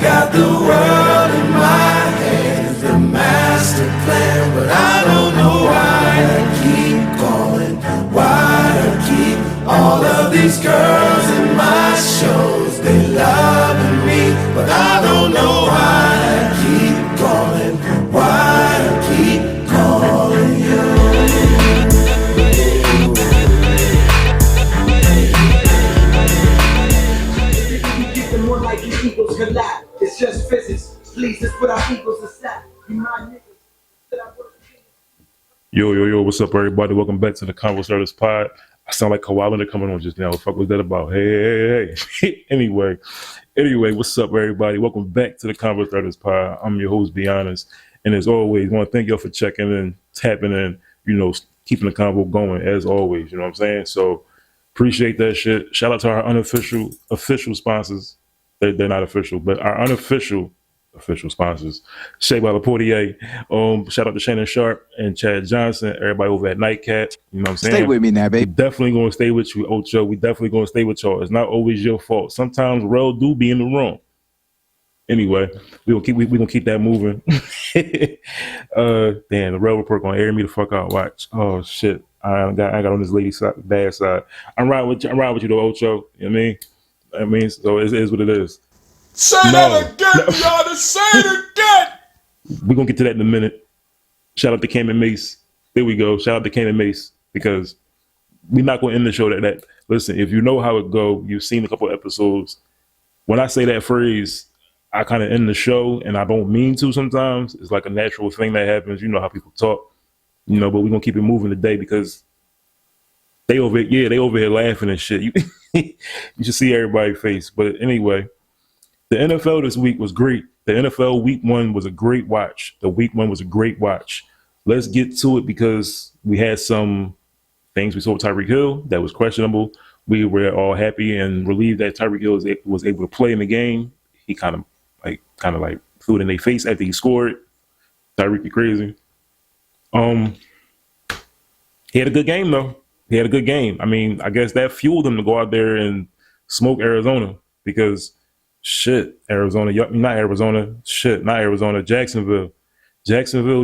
got the world in my hands, the master plan, but I don't know why I keep calling, why I keep all of these girls in my shows. They loving me, but I don't know why I keep calling, why I keep calling you. Collide. It's just physics. Please, let's put our egos aside. You mind niggas that I work. Yo, what's up, everybody? Welcome back to the Convo Starters Pod. I sound like Kawhi Leonard coming on just now. What the fuck was that about? Hey. Anyway, what's up, everybody? Welcome back to the Convo Starters Pod. I'm your host, Be Honest. And as always, I want to thank y'all for checking in, tapping in, keeping the convo going, as always. You know what I'm saying? So, appreciate that shit. Shout out to our official sponsors. They're not official, but our unofficial sponsors, Shea by LaPortier. Shout out to Shannon Sharp and Chad Johnson, everybody over at Nightcat. You know what I'm saying? Stay with me now, baby. We definitely going to stay with you, Ocho. We definitely going to stay with y'all. It's not always your fault. Sometimes Rel do be in the wrong. Anyway, we gonna keep that moving. Damn, the Rel report gonna air me the fuck out. Watch. Oh shit. I got on this lady's bad side. I'm riding with you though, Ocho. You know what I mean? So it is what it is. Say that again, y'all. Say it again. We're going to get to that in a minute. Shout out to Cam and Mace. There we go. Shout out to Cam and Mace, because we're not going to end the show that. Listen, if you know how it go, you've seen a couple episodes. When I say that phrase, I kind of end the show, and I don't mean to sometimes. It's like a natural thing that happens. You know how people talk. But we're going to keep it moving today, because they over here laughing and shit. You should see everybody's face. But anyway, the NFL this week was great. The NFL week 1 was a great watch. Let's get to it, because we had some things we saw with Tyreek Hill that was questionable. We were all happy and relieved that Tyreek Hill was able to play in the game. He kind of like threw it in their face after he scored. Tyreek, you crazy. He had a good game though. I mean, I guess that fueled him to go out there and smoke Arizona, because Jacksonville,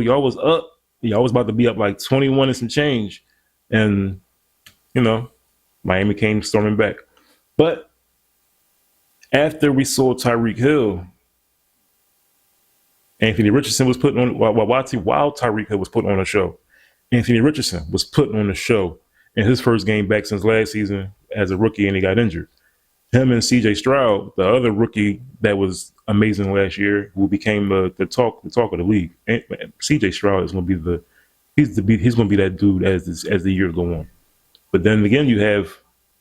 y'all was up. Y'all was about to be up like 21 and some change. And, Miami came storming back. But after we saw Tyreek Hill, Anthony Richardson was put on, while Tyreek Hill was put on a show. Anthony Richardson was put on the show in his first game back since last season as a rookie, and he got injured. Him and C.J. Stroud, the other rookie that was amazing last year, who became the talk of the league. C.J. Stroud is going to be he's going to be that dude as the years go on. But then again, you have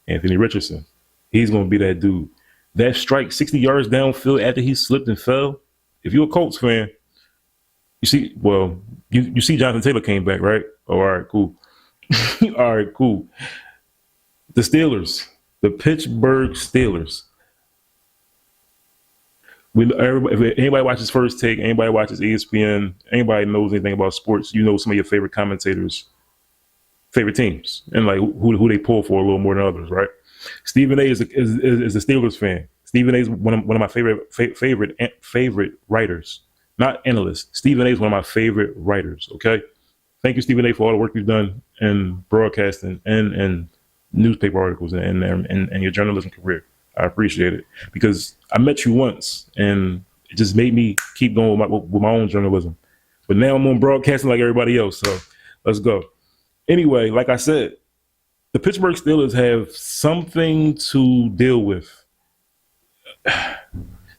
Anthony Richardson. He's going to be that dude. That strike 60 yards downfield after he slipped and fell. If you're a Colts fan, you see Jonathan Taylor came back, right? Oh, all right, cool. All right, cool. The Steelers, the Pittsburgh Steelers. If anybody watches First Take, anybody watches ESPN, anybody knows anything about sports, you know some of your favorite commentators' favorite teams, and like who they pull for a little more than others, right? Stephen A. is a Steelers fan. Stephen A. is one of my favorite writers, not analysts. Stephen A. is one of my favorite writers. Okay. Thank you, Stephen A., for all the work you've done in broadcasting and newspaper articles and your journalism career. I appreciate it, because I met you once and it just made me keep going with my own journalism. But now I'm on broadcasting like everybody else, so let's go. Anyway, like I said, the Pittsburgh Steelers have something to deal with.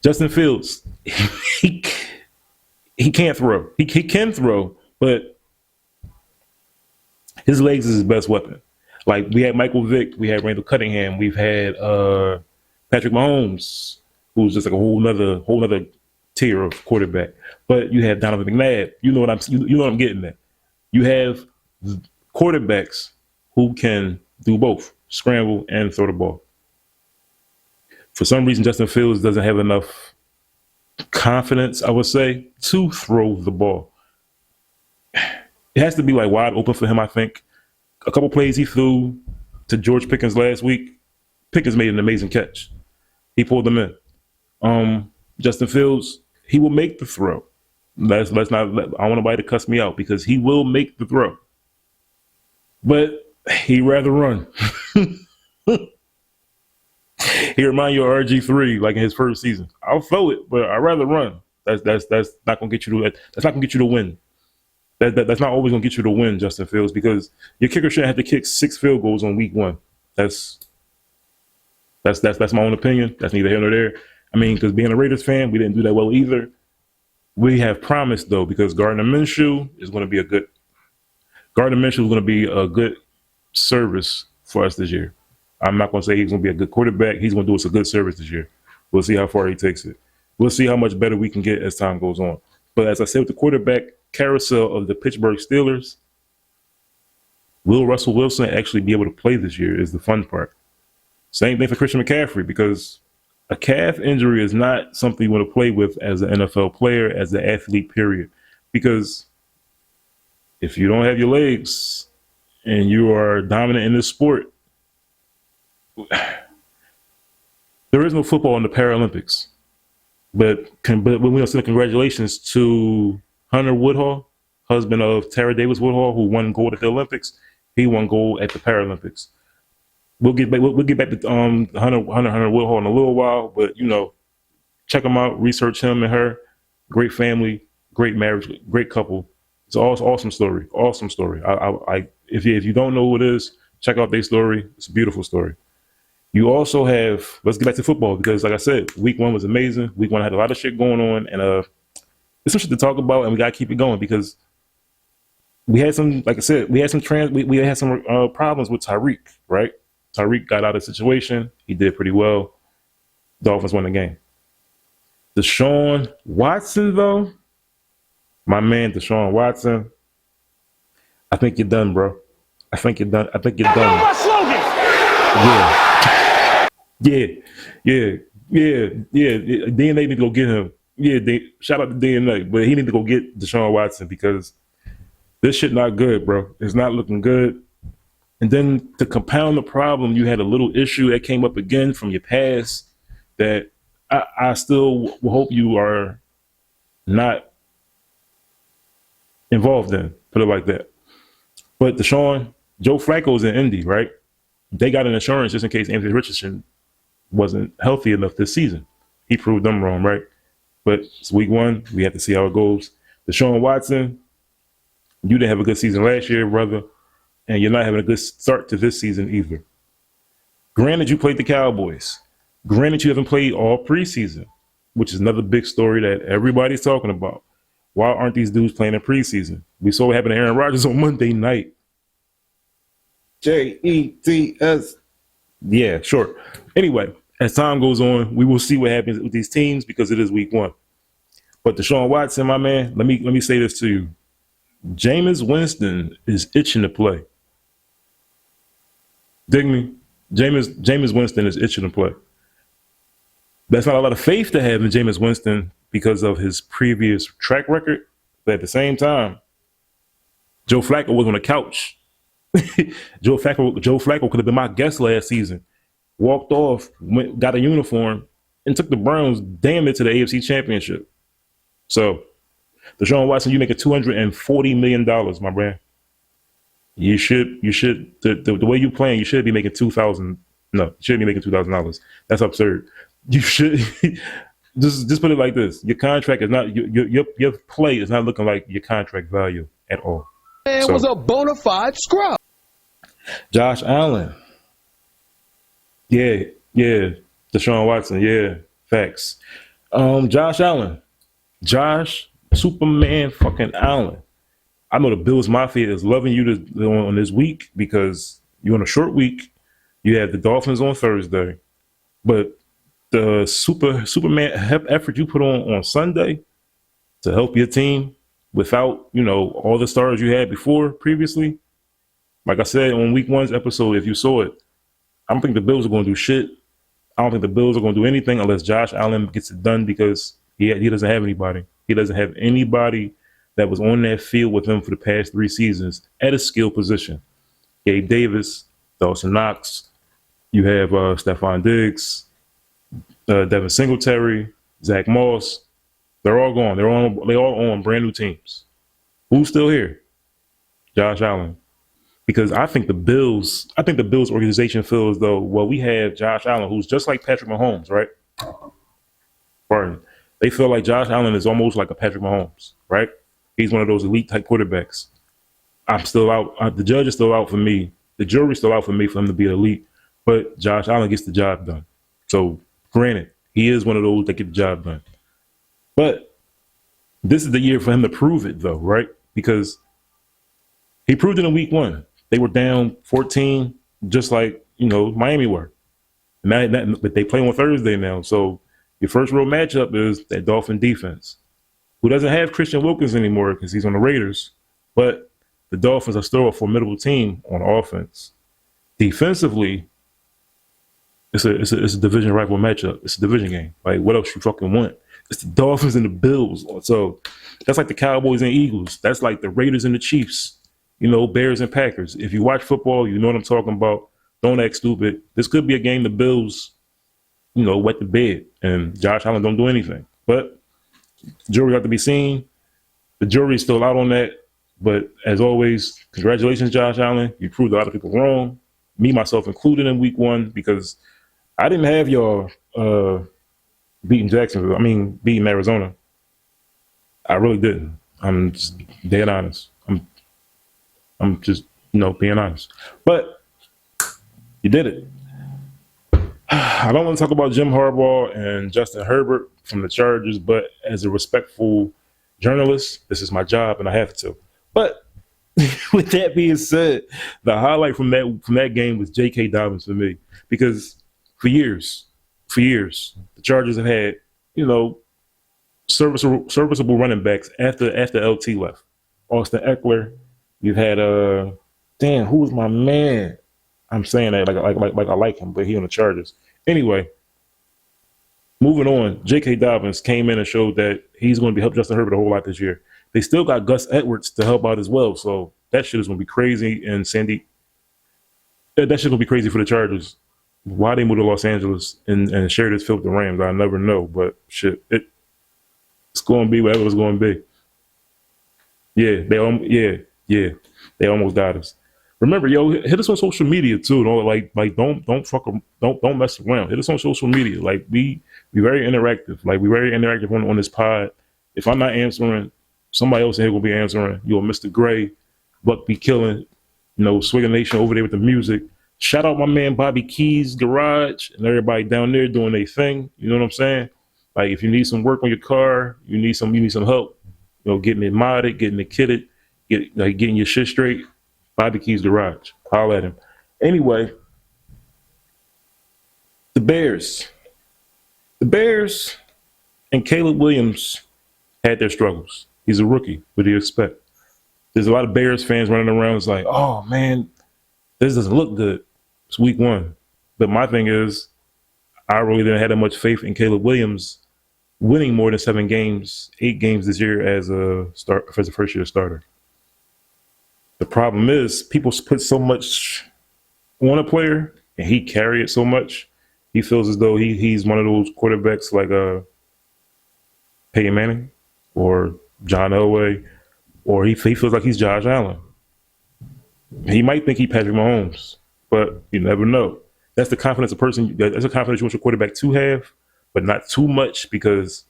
Justin Fields, he can't throw. He can throw, but his legs is his best weapon. Like, we had Michael Vick, we had Randall Cunningham, we've had Patrick Mahomes, who's just like a whole nother tier of quarterback. But you have Donovan McNabb. You know what I'm getting at. You have quarterbacks who can do both, scramble and throw the ball. For some reason, Justin Fields doesn't have enough confidence, I would say, to throw the ball. It has to be like wide open for him, I think. A couple plays he threw to George Pickens last week, Pickens made an amazing catch. He pulled them in. Justin Fields, he will make the throw. Let's not. I don't want nobody to cuss me out because he will make the throw, but he rather run. He remind you of RG3 like in his first season. I'll throw it, but I'd rather run. That's not gonna get you to that's not gonna get you to win. That's not always gonna get you to win, Justin Fields, because your kicker shouldn't have to kick 6 field goals on week 1. That's my own opinion. That's neither here nor there. I mean, because being a Raiders fan, we didn't do that well either. We have promised though, because Gardner Minshew is going to be a good service for us this year. I'm not going to say he's going to be a good quarterback. He's going to do us a good service this year. We'll see how far he takes it. We'll see how much better we can get as time goes on. But as I said, with the quarterback carousel of the Pittsburgh Steelers, will Russell Wilson actually be able to play this year is the fun part. Same thing for Christian McCaffrey, because a calf injury is not something you want to play with as an NFL player, as an athlete, period. Because if you don't have your legs and you are dominant in this sport, there is no football in the Paralympics. But we want to send congratulations to Hunter Woodhall, husband of Tara Davis Woodhall, who won gold at the Olympics. He won gold at the Paralympics. We'll get back to Hunter Woodhall in a little while, but check him out, research him and her. Great family, great marriage, great couple. It's an awesome story. Awesome story. If you don't know who it is, check out their story. It's a beautiful story. You also have, let's get back to football, because like I said, week 1 was amazing. Week 1 had a lot of shit going on, and there's some shit to talk about, and we gotta keep it going because we had some, like I said, we had some problems with Tyreek, right? Tyreek got out of the situation. He did pretty well. Dolphins won the game. Deshaun Watson, though, my man, Deshaun Watson, I think you're done, bro. I think you're done. Yeah. DNA need to go get him. Yeah, shout out to DNA, but he need to go get Deshaun Watson because this shit not good, bro. It's not looking good. And then to compound the problem, you had a little issue that came up again from your past that I still hope you are not involved in, put it like that. But Deshaun, Joe Flacco's in Indy, right? They got an insurance just in case Anthony Richardson wasn't healthy enough this season. He proved them wrong, right? But it's week 1. We have to see how it goes. Deshaun Watson, you didn't have a good season last year, brother, and you're not having a good start to this season either. Granted, you played the Cowboys. Granted, you haven't played all preseason, which is another big story that everybody's talking about. Why aren't these dudes playing in preseason? We saw what happened to Aaron Rodgers on Monday night. Jets. Yeah, sure. Anyway, as time goes on, we will see what happens with these teams because it is week 1. But Deshaun Watson, my man, let me say this to you. Jameis Winston is itching to play. Dig me? Jameis Winston is itching to play. That's not a lot of faith to have in Jameis Winston because of his previous track record. But at the same time, Joe Flacco was on the couch. Joe Flacco could have been my guest last season. Walked off, got a uniform, and took the Browns damn near to the AFC Championship. So, Deshaun Watson, you making $240 million, my man. You should the way you playing, you should be making $2,000. No, you shouldn't be making $2,000. That's absurd. You should just put it like this: your contract is not your play is not looking like your contract value at all. Man was a bona fide scrub. Josh Allen. Yeah. Deshaun Watson. Yeah, facts. Josh Allen. Josh Superman fucking Allen. I know the Bills Mafia is loving you on this week because you're on a short week. You have the Dolphins on Thursday. But the Superman effort you put on Sunday to help your team without, all the stars you had previously. Like I said on week 1's episode, if you saw it, I don't think the Bills are going to do shit. I don't think the Bills are going to do anything unless Josh Allen gets it done because he doesn't have anybody. He doesn't have anybody that was on that field with him for the past 3 seasons at a skill position. Gabe Davis, Dawson Knox, you have Stephon Diggs, Devin Singletary, Zach Moss, they're all gone. They all on brand new teams. Who's still here? Josh Allen. Because I think the Bills organization feels though, well, we have Josh Allen, who's just like Patrick Mahomes, right? Pardon. They feel like Josh Allen is almost like a Patrick Mahomes, right? He's one of those elite type quarterbacks. I'm still out. The judge is still out for me. The jury's still out for me for him to be elite. But Josh Allen gets the job done. So granted, he is one of those that get the job done. But this is the year for him to prove it though, right? Because he proved it in week 1. They were down 14, just like, Miami were. But they play on Thursday now. So your first real matchup is that Dolphin defense, who doesn't have Christian Wilkins anymore because he's on the Raiders. But the Dolphins are still a formidable team on offense. Defensively, it's a division rival matchup. It's a division game. Like, what else you fucking want? It's the Dolphins and the Bills. So that's like the Cowboys and Eagles. That's like the Raiders and the Chiefs. Bears and Packers. If you watch football, you know what I'm talking about. Don't act stupid. This could be a game the Bills, wet the bed, and Josh Allen don't do anything. But jury got to be seen. The jury is still out on that. But as always, congratulations, Josh Allen. You proved a lot of people wrong, me, myself included in week 1, because I didn't have y'all beating beating Arizona. I really didn't. I'm just dead honest. I'm just, being honest. But you did it. I don't want to talk about Jim Harbaugh and Justin Herbert from the Chargers, but as a respectful journalist, this is my job and I have to. But with that being said, the highlight from that game was J.K. Dobbins for me, because for years, the Chargers have had, serviceable running backs after LT left. Austin Eckler. You've had who was my man? I'm saying that like I like him, but he on the Chargers. Anyway, moving on. J.K. Dobbins came in and showed that he's going to be help Justin Herbert a whole lot this year. They still got Gus Edwards to help out as well, so that shit is going to be crazy. And Sandy, that shit going to be crazy for the Chargers. Why they moved to Los Angeles and shared this field with the Rams, I never know. But shit, it's going to be whatever it's going to be. Yeah, they almost got us. Remember, hit us on social media too. Don't mess around. Hit us on social media. Like, be very interactive. Like, we very interactive on this pod. If I'm not answering, somebody else in here will be answering. Mr. Gray, Buck be killing. Swigger Nation over there with the music. Shout out my man Bobby Keys Garage and everybody down there doing their thing. You know what I'm saying? Like, if you need some work on your car, you need some help. Getting it modded, getting it kitted, getting your shit straight. Bobby Keys Garage. Holler at him. Anyway, the Bears and Caleb Williams had their struggles. He's a rookie. What do you expect? There's a lot of Bears fans running around. It's like, oh man, this doesn't look good. It's week 1. But my thing is, I really didn't have that much faith in Caleb Williams winning more than 8 games this year as a first-year starter. The problem is people put so much on a player, and he carry it so much. He feels as though he's one of those quarterbacks like Peyton Manning or John Elway, or he feels like he's Josh Allen. He might think he's Patrick Mahomes, but you never know. That's the confidence that's the confidence you want your quarterback to have, but not too much, because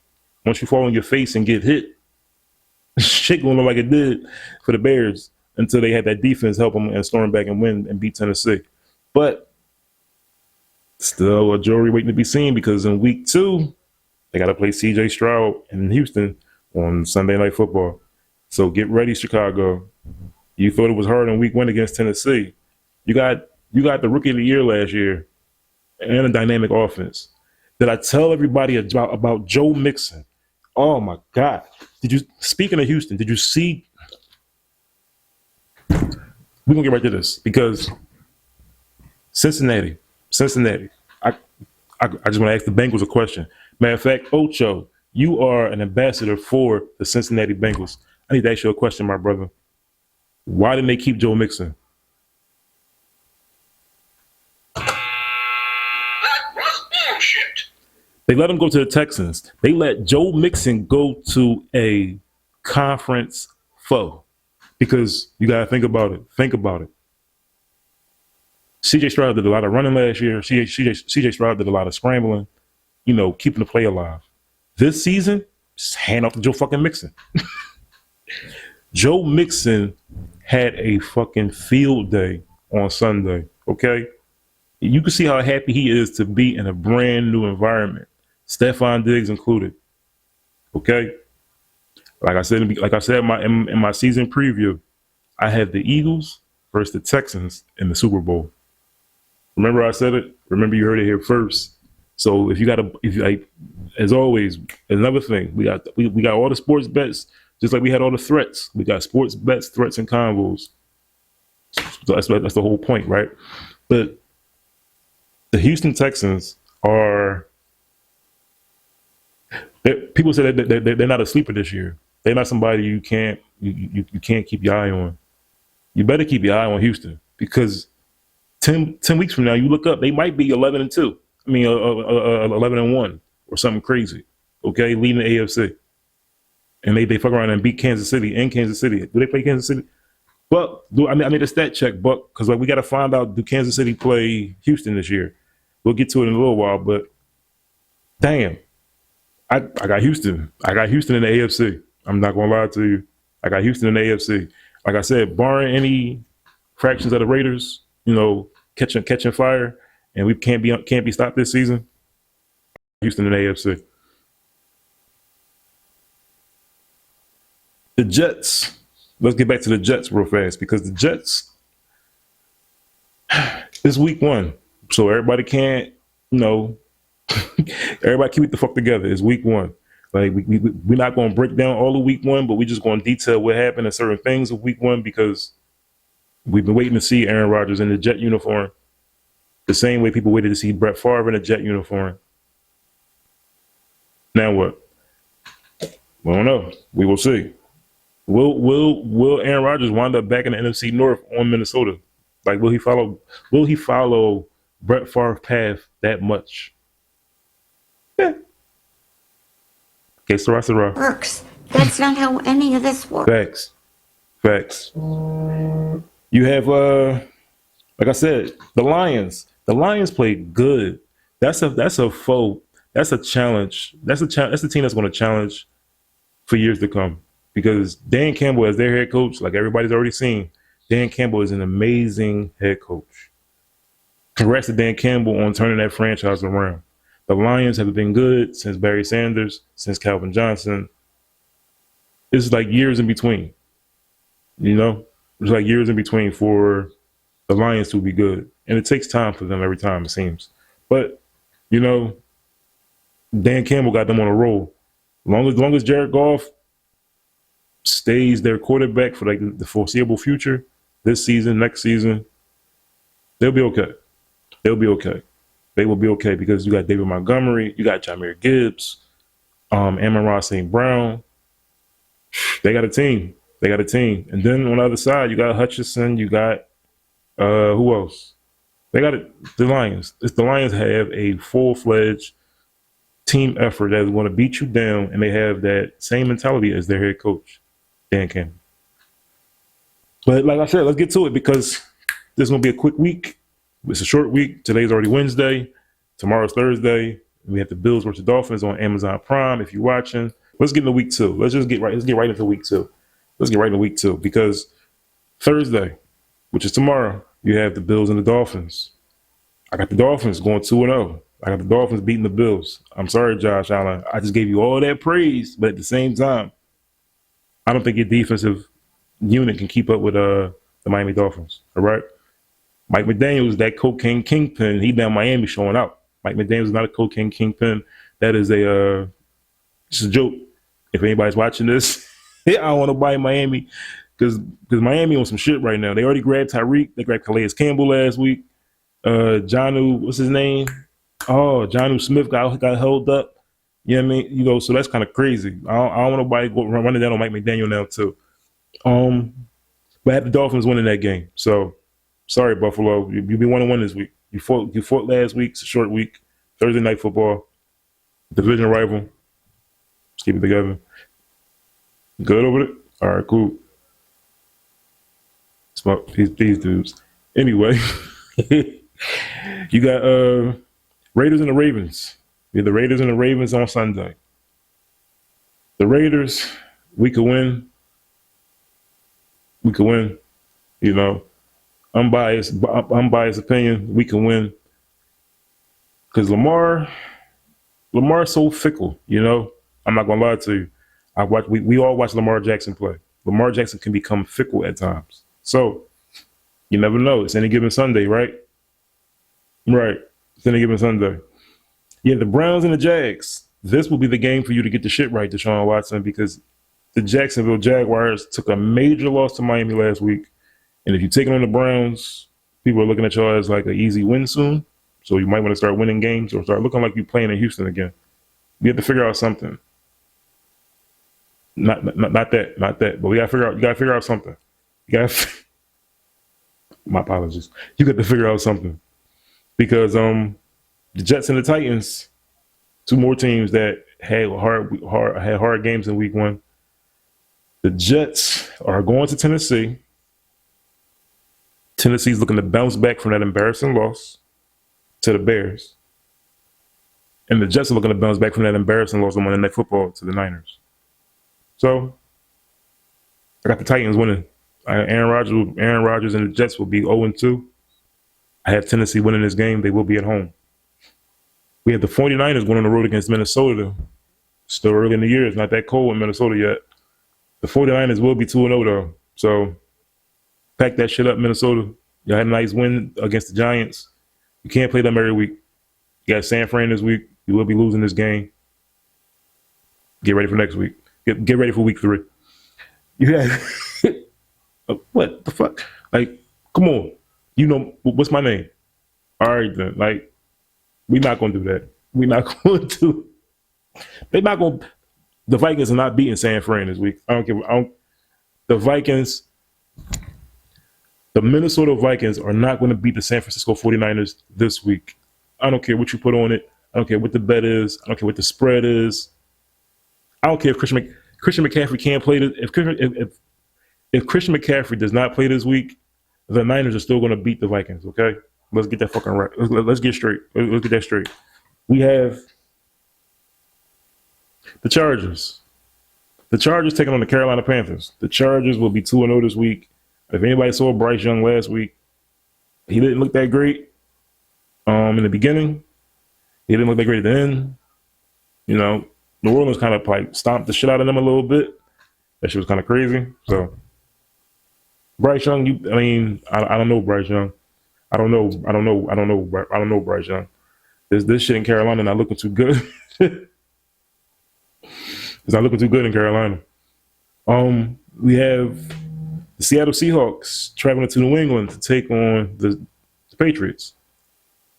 once you fall on your face and get hit, shit going to look like it did for the Bears until they had that defense help them and storm back and win and beat Tennessee. But still a jury waiting to be seen, because in week 2, they got to play C.J. Stroud in Houston on Sunday Night Football. So get ready, Chicago. You thought it was hard in week 1 against Tennessee. You got the Rookie of the Year last year and a dynamic offense. Did I tell everybody about Joe Mixon? Oh my God! Speaking of Houston, did you see? We're gonna get right to this, because Cincinnati. I just want to ask the Bengals a question. Matter of fact, Ocho, you are an ambassador for the Cincinnati Bengals. I need to ask you a question, my brother. Why didn't they keep Joe Mixon? That was bullshit. They let him go to the Texans. They let Joe Mixon go to a conference foe because you got to think about it. Think about it. CJ Stroud did a lot of running last year. CJ Stroud did a lot of scrambling, keeping the play alive. This season, just hand off to Joe fucking Mixon. Joe Mixon had a fucking field day on Sunday, okay? You can see how happy he is to be in a brand new environment. Stephon Diggs included, okay? Like I said in my season preview, I have the Eagles versus the Texans in the Super Bowl. Remember I said it? Remember you heard it here first. So as always, another thing, we got all the sports bets, just like we had all the threats. We got sports bets, threats, and combos. So that's the whole point, right? But the Houston Texans are. People say that they're not a sleeper this year. They're not somebody you can't keep your eye on. You better keep your eye on Houston because 10 weeks from now, you look up, they might be 11-2. I mean, 11-1 or something crazy. Okay, leading the AFC, and they fuck around and beat Kansas City in Kansas City. Do they play Kansas City? But I made a stat check, Buck, because we got to find out, do Kansas City play Houston this year? We'll get to it in a little while, but damn. I got Houston. I got Houston in the AFC. I'm not gonna lie to you. I got Houston in the AFC. Like I said, barring any fractions of the Raiders, catching fire, and we can't be stopped this season. Houston in the AFC. The Jets. Let's get back to the Jets real fast because the Jets. It's week 1, so everybody can't, everybody keep it the fuck together. It's week 1. Like we're not going to break down all of week 1, but we're just going to detail what happened in certain things of week 1 because we've been waiting to see Aaron Rodgers in the Jet uniform the same way people waited to see Brett Favre in a Jet uniform. Now what? We don't know. We will see. Will Aaron Rodgers wind up back in the NFC North on Minnesota? Like will he follow Brett Favre's path that much? Yeah. Okay, Sarah. Works. That's not how any of this works. Facts. You have like I said, the Lions. The Lions played good. That's a foe. That's a challenge. That's a team that's going to challenge for years to come. Because Dan Campbell, as their head coach, like everybody's already seen, Dan Campbell is an amazing head coach. Congrats to Dan Campbell on turning that franchise around. The Lions have been good since Barry Sanders, since Calvin Johnson. It's like years in between. It's like years in between for the Lions to be good. And it takes time for them every time, it seems. But, Dan Campbell got them on a roll. Long as Jared Goff stays their quarterback for like the foreseeable future, this season, next season, they'll be okay. They'll be okay. They will be okay because you got David Montgomery, you got Jahmyr Gibbs, Amon-Ra St. Brown. They got a team. And then on the other side, you got Hutchinson, you got who else? They got it. The Lions. The Lions have a full-fledged team effort that is going to beat you down, and they have that same mentality as their head coach, Dan Campbell. But like I said, let's get to it because this is going to be a quick week. It's a short week. Today's already Wednesday. Tomorrow's Thursday. We have the Bills versus Dolphins on Amazon Prime. If you're watching, let's get into week 2. Let's get right into week 2. Let's get right into week 2 because Thursday, which is tomorrow, you have the Bills and the Dolphins. I got the Dolphins going 2-0. I got the Dolphins beating the Bills. I'm sorry, Josh Allen. I just gave you all that praise, but at the same time, I don't think your defensive unit can keep up with the Miami Dolphins. All right. Mike McDaniels, that cocaine kingpin, he down Miami showing out. Mike McDaniels is not a cocaine kingpin. That is just a joke. If anybody's watching this, I don't want to buy Miami because Miami on some shit right now. They already grabbed Tyreek. They grabbed Calais Campbell last week. Jonnu, what's his name? Oh, Jonnu Smith got held up. You know what I mean? So that's kind of crazy. I don't want nobody running down on Mike McDaniel now too. But I had the Dolphins winning that game. So sorry, Buffalo. You'll be 1-1 this week. You fought last week. It's a short week. Thursday night football. Division rival. Let's keep it together. Good over it? All right, cool. Smart these dudes. Anyway, you got Raiders and the Ravens. Yeah, the Raiders and the Ravens on Sunday. The Raiders, we could win. We could win. You know, unbiased opinion, we can win. Because Lamar's so fickle, you know. I'm not gonna lie to you. We all watch Lamar Jackson play. Lamar Jackson can become fickle at times. So you never know. It's any given Sunday, right? Right. It's any given Sunday. Yeah, the Browns and the Jags. This will be the game for you to get the shit right, Deshaun Watson, because the Jacksonville Jaguars took a major loss to Miami last week. And if you're taking on the Browns, people are looking at y'all as like an easy win soon. So you might want to start winning games or start looking like you're playing in Houston again. You have to figure out something. Not that. But you gotta figure out something. My apologies. You got to figure out something. Because the Jets and the Titans, two more teams that had hard games in week one. The Jets are going to Tennessee. Tennessee's looking to bounce back from that embarrassing loss to the Bears. And the Jets are looking to bounce back from that embarrassing loss on Monday Night Football to the Niners. So I got the Titans winning. Aaron Rodgers and the Jets will be 0-2. I have Tennessee winning this game. They will be at home. We have the 49ers going on the road against Minnesota. Still early in the year. It's not that cold in Minnesota yet. The 49ers will be 2-0 though. So pack that shit up, Minnesota. Y'all had a nice win against the Giants. You can't play them every week. You got San Fran this week. You will be losing this game. Get ready for next week. Get ready for week 3. You have what the fuck? Like, come on. You know what's my name? All right then. Like, we're not gonna do that. We're not going to. They're not going. The Vikings are not beating San Fran this week. I don't care. The Vikings. The Minnesota Vikings are not going to beat the San Francisco 49ers this week. I don't care what you put on it. I don't care what the bet is. I don't care what the spread is. I don't care if Christian McCaffrey can't play this. If Christian McCaffrey does not play this week, the Niners are still going to beat the Vikings, okay? Let's get that fucking right. Let's get straight. Let's get that straight. We have the Chargers. The Chargers taking on the Carolina Panthers. The Chargers will be 2-0 this week. If anybody saw Bryce Young last week, he didn't look that great in the beginning. He didn't look that great at the end. You know, New Orleans kind of like stomped the shit out of them a little bit. That shit was kind of crazy. So Bryce Young, I don't know Bryce Young. I don't know Bryce Young. This shit in Carolina not looking too good. It's not looking too good in Carolina. We have the Seattle Seahawks traveling to New England to take on the Patriots.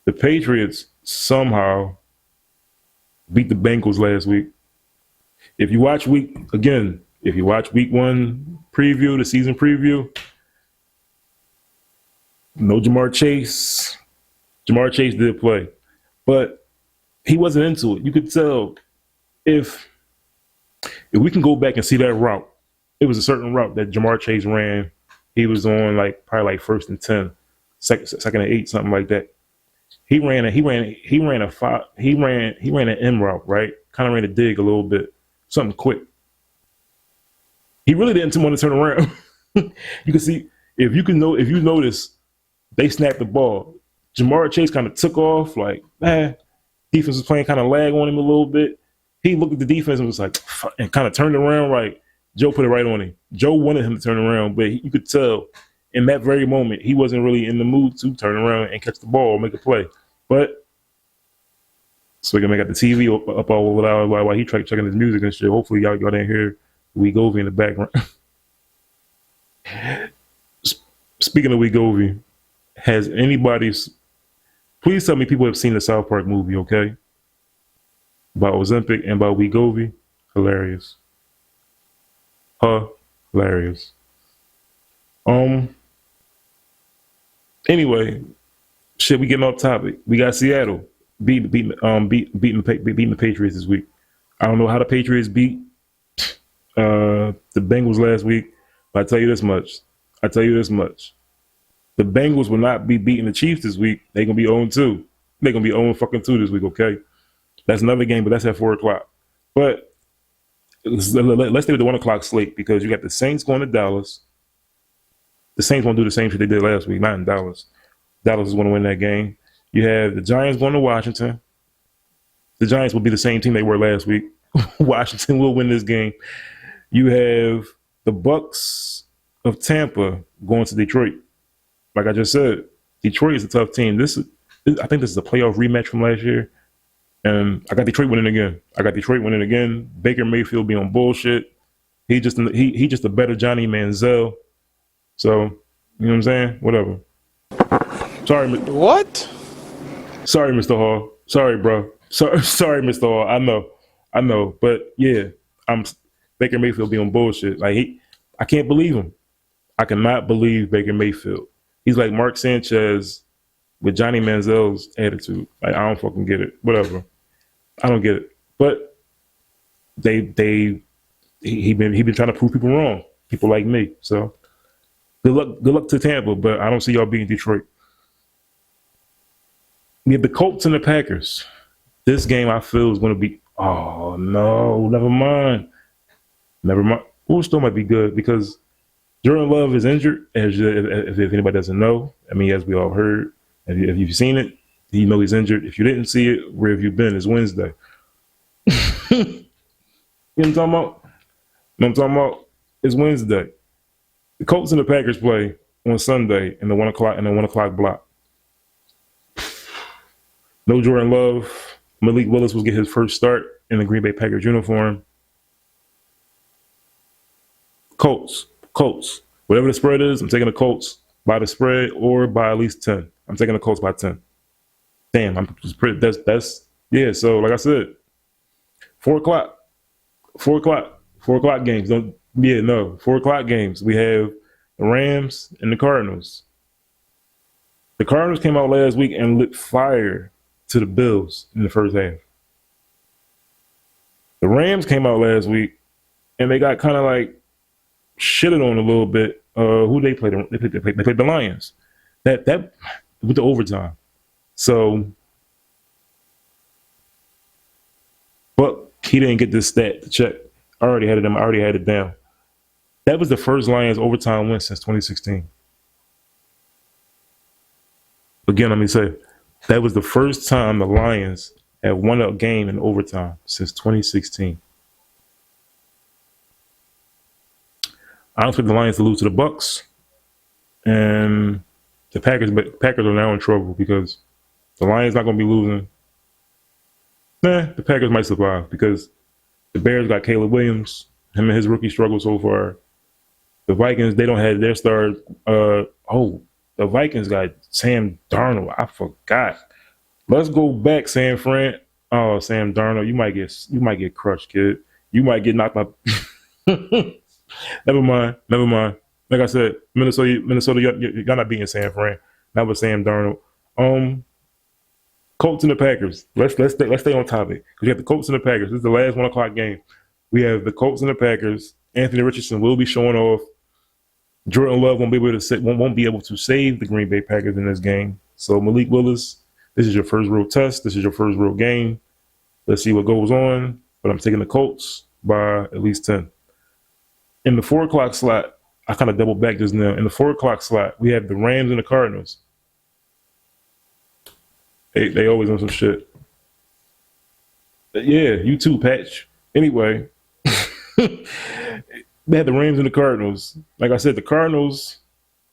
The Patriots somehow beat the Bengals last week. If you watch week one preview, the season preview, no Jamar Chase. Jamar Chase did play, but he wasn't into it. You could tell if we can go back and see that route, it was a certain route that Jamar Chase ran. He was on probably 1st and 10, second and 8, something like that. He ran an M route, right? Kind of ran a dig a little bit, something quick. He really didn't want to turn around. You can see if you notice, they snapped the ball. Jamar Chase kind of took off, defense was playing kind of lag on him a little bit. He looked at the defense and was like, fuck, and kind of turned around right. Joe put it right on him. Joe wanted him to turn around, but you could tell in that very moment he wasn't really in the mood to turn around and catch the ball or make a play. But so we can make out the TV up all over while he tried checking his music and shit. Hopefully y'all didn't hear Wegovy in the background. Speaking of Wegovy, please tell me people have seen the South Park movie, okay? About Ozempic and about Wegovy. Hilarious. Hilarious. Anyway, shit, we getting off topic. We got Seattle. beating the Patriots this week. I don't know how the Patriots beat the Bengals last week, but I tell you this much. The Bengals will not be beating the Chiefs this week. They're gonna be 0-2. They're gonna be 0-2 this week, okay? That's another game, but that's at 4:00. But let's stay with the 1:00 slate because you got the Saints going to Dallas. The Saints won't do the same shit they did last week, not in Dallas. Dallas is going to win that game. You have the Giants going to Washington. The Giants will be the same team they were last week. Washington will win this game. You have the Bucks of Tampa going to Detroit. Like I just said, Detroit is a tough team. I think this is a playoff rematch from last year. And I got Detroit winning again. Baker Mayfield be on bullshit. He just a better Johnny Manziel. So, you know what I'm saying? Whatever. Sorry. What? Sorry, Mr. Hall. Sorry, bro. Sorry, Mr. Hall. I know. But yeah, Baker Mayfield be on bullshit. Like I can't believe him. I cannot believe Baker Mayfield. He's like Mark Sanchez with Johnny Manziel's attitude. Like I don't fucking get it. Whatever. I don't get it. But he been trying to prove people wrong. People like me. So good luck to Tampa, but I don't see y'all beating Detroit. We have the Colts and the Packers. This game I feel is going to be. Oh no, never mind. Well, still might be good because Jordan Love is injured. If anybody doesn't know, I mean, as we all heard, if you've seen it, you know he's injured. If you didn't see it, where have you been? It's Wednesday. You know what I'm talking about? It's Wednesday. The Colts and the Packers play on Sunday in the 1:00 block. No Jordan Love. Malik Willis will get his first start in the Green Bay Packers uniform. Colts. Whatever the spread is, I'm taking the Colts by the spread or by at least 10. I'm taking the Colts by 10. Damn, that's yeah. So like I said, 4:00. 4:00 games. 4:00 games. We have the Rams and the Cardinals. The Cardinals came out last week and lit fire to the Bills in the first half. The Rams came out last week and they got kind of like shitted on a little bit. Who they played? They played the Lions. That with the overtime. So, but he didn't get this stat to check. I already had it down. That was the first Lions overtime win since 2016. Again, let me say, that was the first time the Lions had won a game in overtime since 2016. I don't expect the Lions to lose to the Bucks, and the Packers are now in trouble because the Lions not going to be losing. The Packers might survive because the Bears got Caleb Williams, him and his rookie struggle so far. The Vikings, they don't have their star. The Vikings got Sam Darnold. I forgot. Let's go back, San Fran. Oh, Sam Darnold, you might get crushed, kid. You might get knocked out. Never mind. Like I said, Minnesota, y'all not beating San Fran. That was Sam Darnold. Colts and the Packers. Let's stay on topic because you have the Colts and the Packers. This is the last 1:00 game. We have the Colts and the Packers. Anthony Richardson will be showing off. Jordan Love won't be able to save the Green Bay Packers in this game. So Malik Willis, this is your first real test. This is your first real game. Let's see what goes on. But I'm taking the Colts by at least 10. In the 4:00 slot, I kind of doubled back just now. In the 4:00 slot, we have the Rams and the Cardinals. They always on some shit. Yeah, you too, Patch. Anyway, they had the Rams and the Cardinals. Like I said, the Cardinals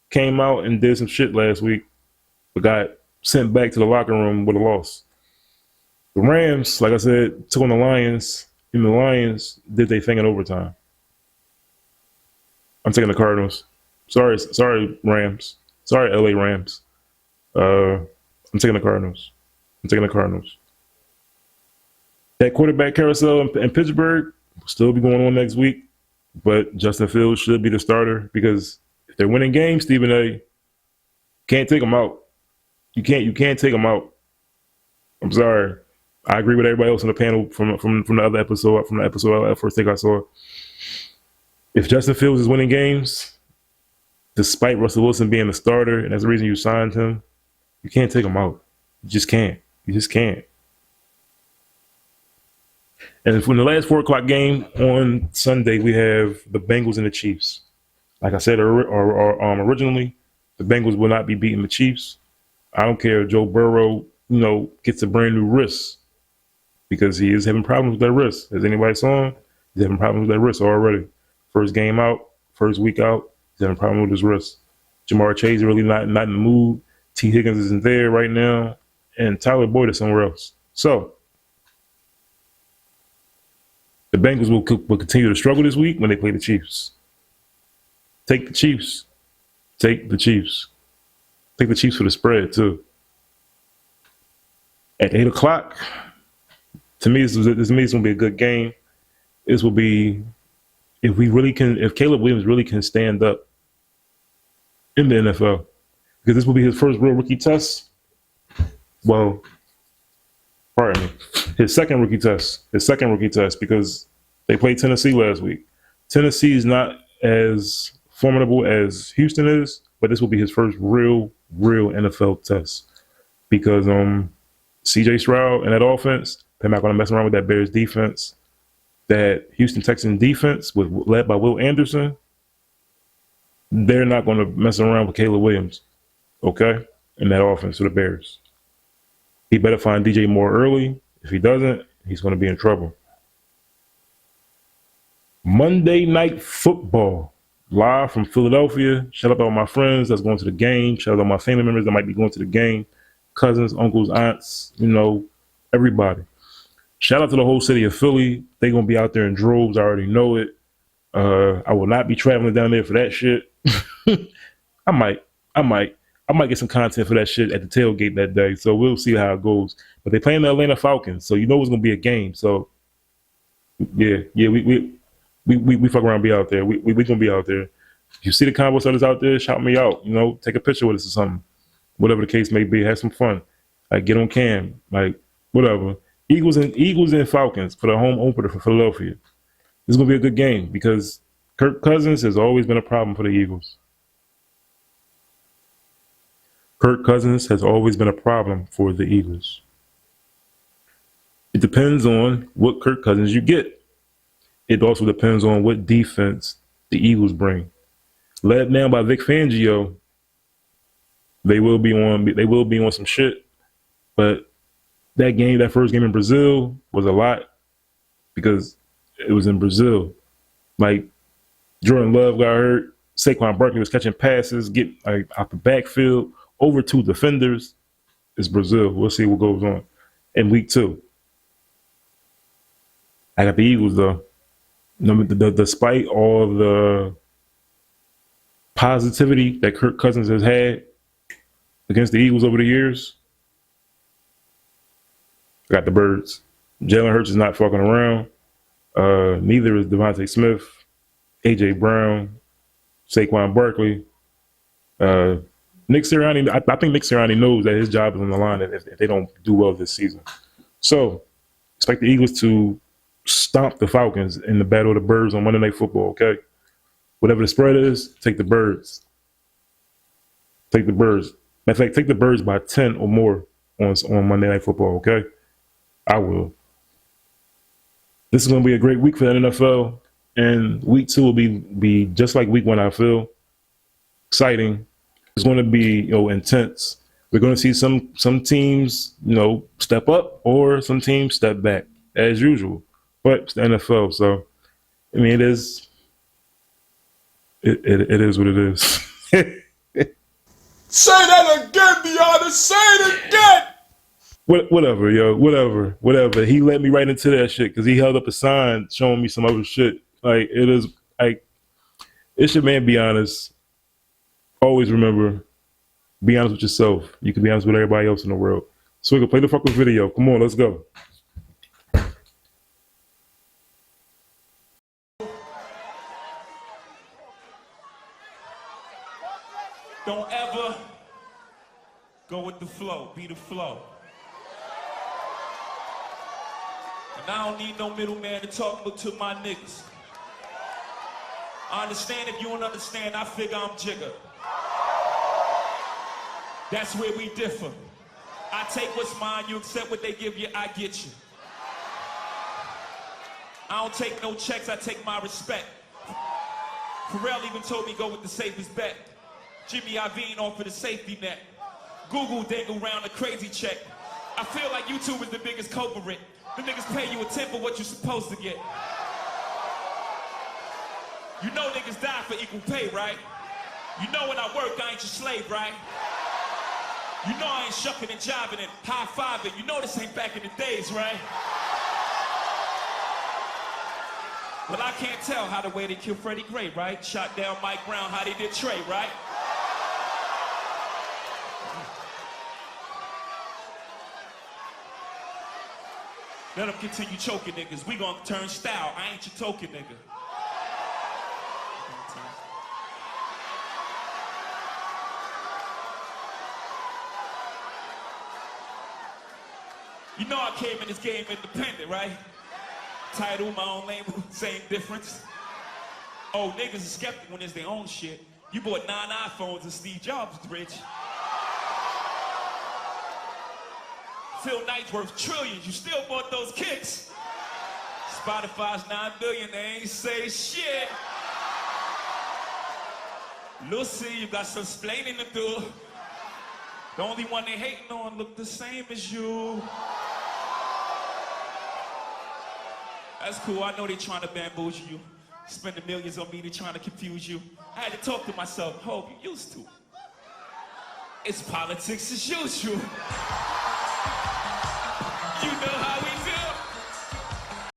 came out and did some shit last week, but got sent back to the locker room with a loss. The Rams, like I said, took on the Lions, and the Lions did their thing in overtime. I'm taking the Cardinals. Sorry, Rams. Sorry, LA Rams. I'm taking the Cardinals. That quarterback carousel in Pittsburgh will still be going on next week, but Justin Fields should be the starter because if they're winning games, Stephen A, can't take them out. You can't take them out. I'm sorry. I agree with everybody else on the panel from the other episode, from the episode of First Take I saw. If Justin Fields is winning games, despite Russell Wilson being the starter, and that's the reason you signed him, you can't take him out. You just can't. You just can't. And from the last 4 o'clock game on Sunday, we have the Bengals and the Chiefs. Like I said originally, the Bengals will not be beating the Chiefs. I don't care if Joe Burrow, gets a brand new wrist, because he is having problems with that wrist. As anybody saw him, he's having problems with that wrist already. First game out, first week out, he's having problems with his wrist. Jamar Chase is really not in the mood. T. Higgins isn't there right now, and Tyler Boyd is somewhere else. So the Bengals will continue to struggle this week when they play the Chiefs. Take the Chiefs. Take the Chiefs. Take the Chiefs for the spread, too. At 8 o'clock, to me, this is going to be a good game. This will be, if Caleb Williams really can stand up in the NFL, because this will be his first real rookie test. Well, pardon me, his second rookie test, because they played Tennessee last week. Tennessee is not as formidable as Houston is, but this will be his first real NFL test, because C.J. Stroud and that offense, they're not going to mess around with that Bears defense. That Houston Texans defense, led by Will Anderson, they're not going to mess around with Caleb Williams, okay, in that offense for the Bears. He better find DJ Moore early. If he doesn't, he's going to be in trouble. Monday Night Football, live from Philadelphia. Shout out to all my friends that's going to the game. Shout out to all my family members that might be going to the game. Cousins, uncles, aunts, everybody. Shout out to the whole city of Philly. They're going to be out there in droves. I already know it. I will not be traveling down there for that shit. I might get some content for that shit at the tailgate that day. So we'll see how it goes. But they're playing the Atlanta Falcons, so it's going to be a game. So yeah, we fuck around and be out there. We going to be out there. If you see the Convo Sellers out there, shout me out. Take a picture with us or something. Whatever the case may be, have some fun. Like, get on cam. Like, whatever. Eagles and Falcons for the home opener for Philadelphia. This is going to be a good game because Kirk Cousins has always been a problem for the Eagles. Kirk Cousins has always been a problem for the Eagles. It depends on what Kirk Cousins you get. It also depends on what defense the Eagles bring. Led now by Vic Fangio, they will be on some shit. But that first game in Brazil was a lot because it was in Brazil. Like, Jordan Love got hurt. Saquon Barkley was catching passes, out the backfield over 2 defenders. It's Brazil. We'll see what goes on in week 2. I got the Eagles though. Despite all the positivity that Kirk Cousins has had against the Eagles over the years, I got the Birds. Jalen Hurts is not fucking around. Neither is Devontae Smith, A.J. Brown, Saquon Barkley. Nick Sirianni, I think Nick Sirianni knows that his job is on the line if they don't do well this season. So expect the Eagles to stomp the Falcons in the Battle of the Birds on Monday Night Football, okay? Whatever the spread is, take the Birds. Take the Birds. Matter of fact, take the Birds by 10 or more on Monday Night Football, okay? I will. This is going to be a great week for the NFL, and week 2 will be just like week 1, I feel. Exciting. It's going to be intense. We're going to see some teams, step up or some teams step back as usual. But it's the NFL, so I mean, it is what it is. Say that again, Deanna. Say it again. Whatever, yo. Whatever. He let me right into that shit because he held up a sign showing me some other shit. Like, it is like, it's your man. Be honest. Always remember, be honest with yourself. You can be honest with everybody else in the world. Swigger, play the fucking video. Come on, let's go. Don't ever go with the flow. Be the flow. And I don't need no middleman to talk to my niggas. I understand if you don't understand, I figure I'm Jigga. That's where we differ. I take what's mine, you accept what they give you, I get you. I don't take no checks, I take my respect. Pharrell even told me go with the safest bet. Jimmy Iovine offered a safety net. Google dangle round a crazy check. I feel like YouTube is the biggest culprit. The niggas pay you a tenth for what you're supposed to get. You know niggas die for equal pay, right? You know when I work, I ain't your slave, right? You know I ain't shucking and jiving and high-fiving. You know this ain't back in the days, right? Well, I can't tell how the way they killed Freddie Gray, right? Shot down Mike Brown, how they did Trey, right? Let them continue choking niggas. We gonna turn style. I ain't your token nigga. You know I came in this game independent, right? Title, my own label, same difference. Oh, niggas are skeptic when it's their own shit. You bought 9 iPhones and Steve Jobs was rich. Phil Knight's worth trillions, you still bought those kicks. Spotify's 9 billion, they ain't say shit. Lucy, you got some explaining to do. The only one they hating on look the same as you. That's cool, I know they trying to bamboozle you. Spending millions on me, they trying to confuse you. I had to talk to myself, hope you used to. It's politics as usual. You know